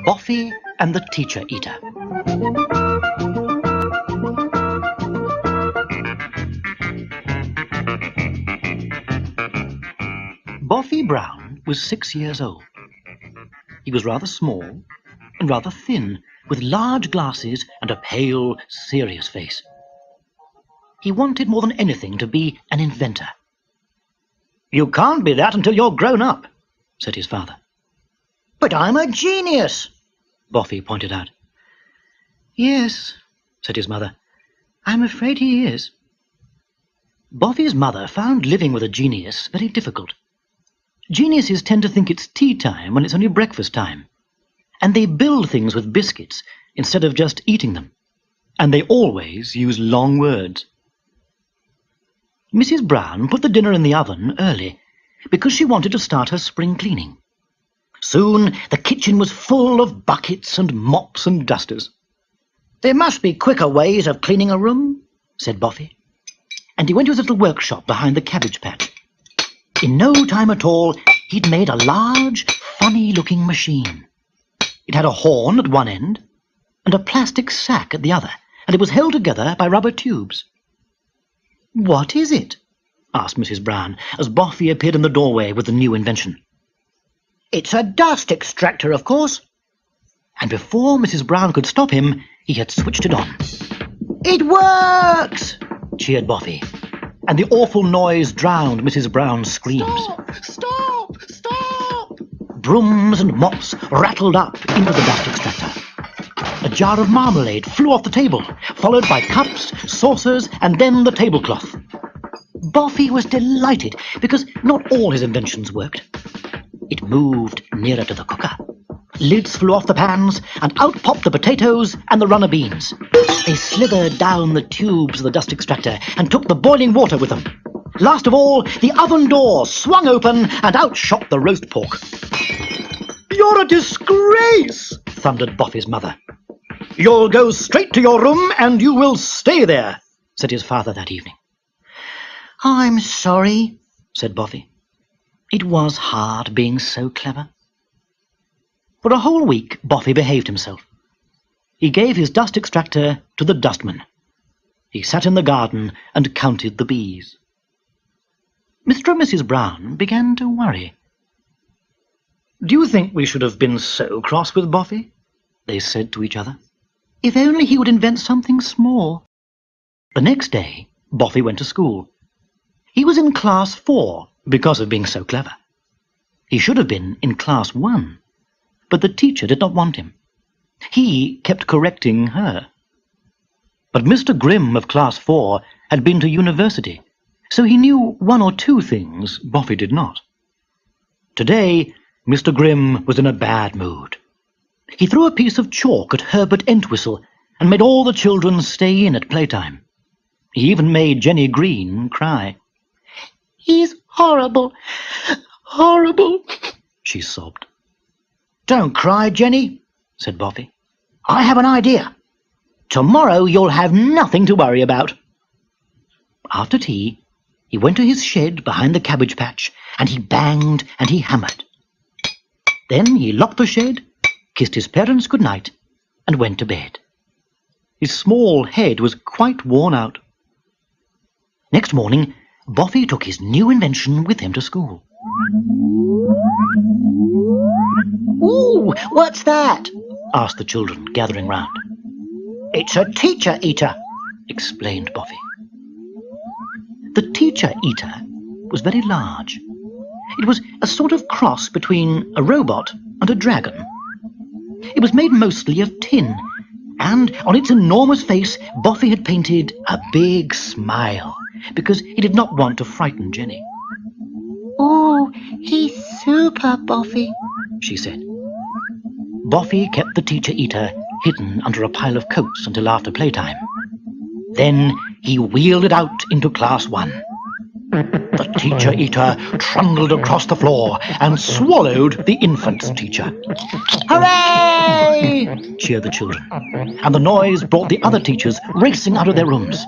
Boffy and the Teacher Eater. Boffy Brown was 6 years old. He was rather small and rather thin, with large glasses and a pale, serious face. He wanted more than anything to be an inventor. "You can't be that until you're grown up," said his father. "But I'm a genius," Boffy pointed out. "Yes," said his mother, "I'm afraid he is." Boffy's mother found living with a genius very difficult. Geniuses tend to think it's tea time when it's only breakfast time, and they build things with biscuits instead of just eating them, and they always use long words. Mrs. Brown put the dinner in the oven early because she wanted to start her spring cleaning. Soon the kitchen was full of buckets and mops and dusters. "There must be quicker ways of cleaning a room," said Boffy, and he went to his little workshop behind the cabbage patch. In no time at all, he'd made a large, funny-looking machine. It had a horn at one end and a plastic sack at the other, and it was held together by rubber tubes. "What is it?" asked Mrs. Brown, as Boffy appeared in the doorway with the new invention. "It's a dust extractor, of course." And before Mrs. Brown could stop him, he had switched it on. "It works!" cheered Boffy, and the awful noise drowned Mrs. Brown's screams. Stop! Stop! Brooms and mops rattled up into the dust extractor. A jar of marmalade flew off the table, followed by cups, saucers, and then the tablecloth. Boffy was delighted because not all his inventions worked. It moved nearer to the cooker. Lids flew off the pans, and out popped the potatoes and the runner beans. They slithered down the tubes of the dust extractor and took the boiling water with them. Last of all, the oven door swung open, and out shot the roast pork. "You're a disgrace!" thundered Boffy's mother. "You'll go straight to your room, and you will stay there," said his father that evening. "I'm sorry," said Boffy. It was hard being so clever. For a whole week, Boffy behaved himself. He gave his dust extractor to the dustman. He sat in the garden and counted the bees. Mr. and Mrs. Brown began to worry. "Do you think we should have been so cross with Boffy?" they said to each other. "If only he would invent something small." The next day, Boffy went to school. He was in class 4 because of being so clever. He should have been in class 1, but the teacher did not want him. He kept correcting her. But Mr. Grimm of class 4 had been to university, so he knew 1 or 2 things Boffy did not. Today, Mr. Grimm was in a bad mood. He threw a piece of chalk at Herbert Entwistle and made all the children stay in at playtime. He even made Jenny Green cry. "He's horrible, horrible," she sobbed. "Don't cry, Jenny," said Boffy. "I have an idea. Tomorrow you'll have nothing to worry about." After tea, he went to his shed behind the cabbage patch, and he banged and he hammered. Then he locked the shed, kissed his parents good night, and went to bed. His small head was quite worn out. Next morning, Boffy took his new invention with him to school. "Ooh, what's that?" asked the children, gathering round. "It's a teacher eater," explained Boffy. The teacher eater was very large. It was a sort of cross between a robot and a dragon. It was made mostly of tin, and on its enormous face Boffy had painted a big smile, because he did not want to frighten Jenny. "Oh, he's super, Boffy," she said. Boffy kept the teacher eater hidden under a pile of coats until after playtime. Then he wheeled it out into class 1. The teacher eater trundled across the floor and swallowed the infant's teacher. "Hooray!" cheered the children, and the noise brought the other teachers racing out of their rooms.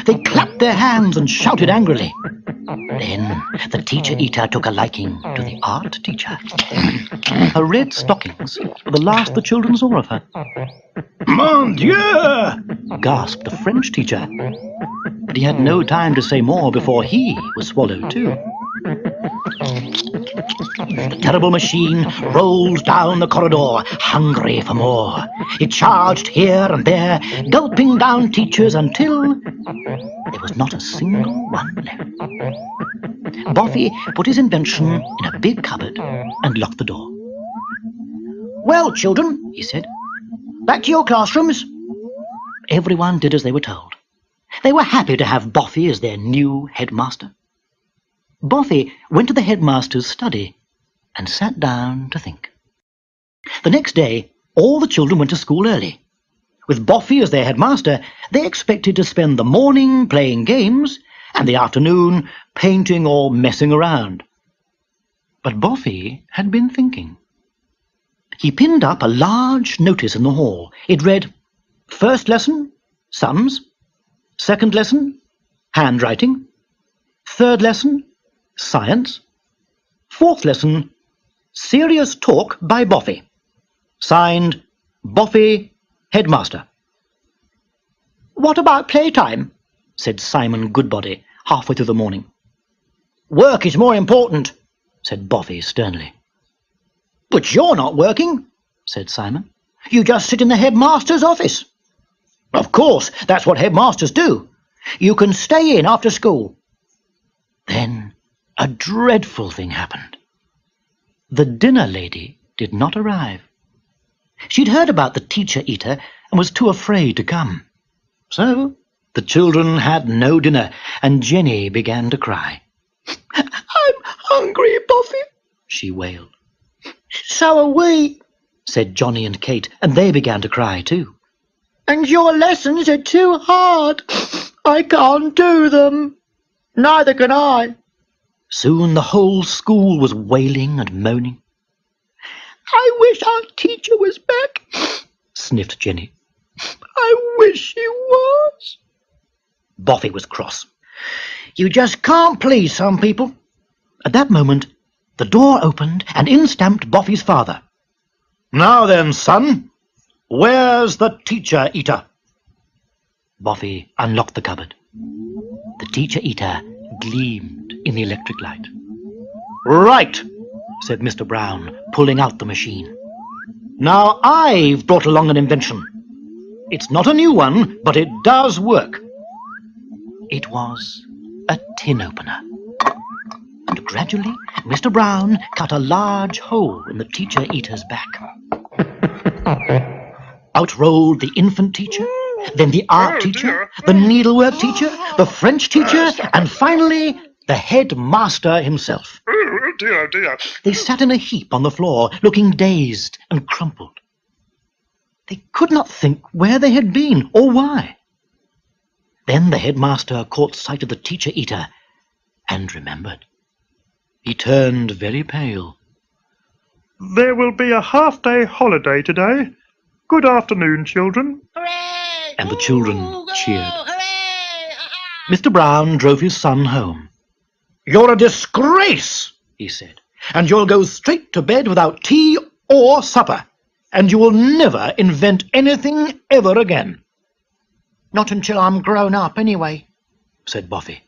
They clapped their hands and shouted angrily. Then the teacher-eater took a liking to the art teacher. Her red stockings were the last the children saw of her. "Mon Dieu!" gasped the French teacher. But he had no time to say more before he was swallowed too. The terrible machine rolled down the corridor, hungry for more. It charged here and there, gulping down teachers until there was not a single one left. Boffy put his invention in a big cupboard and locked the door. "Well, children," he said, "back to your classrooms." Everyone did as they were told. They were happy to have Boffy as their new headmaster. Boffy went to the headmaster's study and sat down to think. The next day, all the children went to school early. With Boffy as their headmaster, they expected to spend the morning playing games and the afternoon painting or messing around. But Boffy had been thinking. He pinned up a large notice in the hall. It read, "First lesson, sums. Second lesson, handwriting. Third lesson, science. Fourth lesson, serious talk by Boffy. Signed, Boffy, Headmaster." "What about playtime?" said Simon Goodbody halfway through the morning. "Work is more important," said Boffy sternly. "But you're not working," said Simon. "You just sit in the headmaster's office." "Of course, that's what headmasters do. You can stay in after school." Then a dreadful thing happened. The dinner lady did not arrive. She'd heard about the teacher-eater and was too afraid to come. So the children had no dinner, and Jenny began to cry. "I'm hungry, Boffy," she wailed. "So are we," said Johnny and Kate, and they began to cry too. "And your lessons are too hard. I can't do them." "Neither can I." Soon the whole school was wailing and moaning. "I wish our teacher was back," sniffed Jenny. "I wish he was." Boffy was cross. "You just can't please some people." At that moment, the door opened and in stamped Boffy's father. "Now then, son, where's the teacher-eater?" Boffy unlocked the cupboard. The teacher-eater gleamed in the electric light. "Right," said Mr. Brown, pulling out the machine. "Now I've brought along an invention. It's not a new one, but it does work." It was a tin opener. And gradually, Mr. Brown cut a large hole in the teacher-eater's back. Out rolled the infant teacher, then the art teacher, the needlework teacher, the French teacher, and finally the headmaster himself. "Oh dear, dear." They sat in a heap on the floor, looking dazed and crumpled. They could not think where they had been or why. Then the headmaster caught sight of the teacher-eater and remembered. He turned very pale. "There will be a half-day holiday today. Good afternoon, children." Hooray! And the children Ooh, go, cheered. hooray! Mr. Brown drove his son home. "You're a disgrace," he said, "and you'll go straight to bed without tea or supper, and you will never invent anything ever again." "Not until I'm grown up, anyway," said Boffy.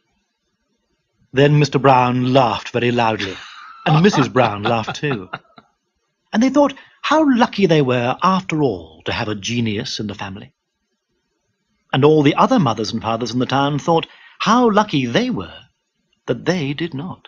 Then Mr. Brown laughed very loudly, and Mrs. Brown laughed too. And they thought how lucky they were, after all, to have a genius in the family. And all the other mothers and fathers in the town thought how lucky they were that they did not.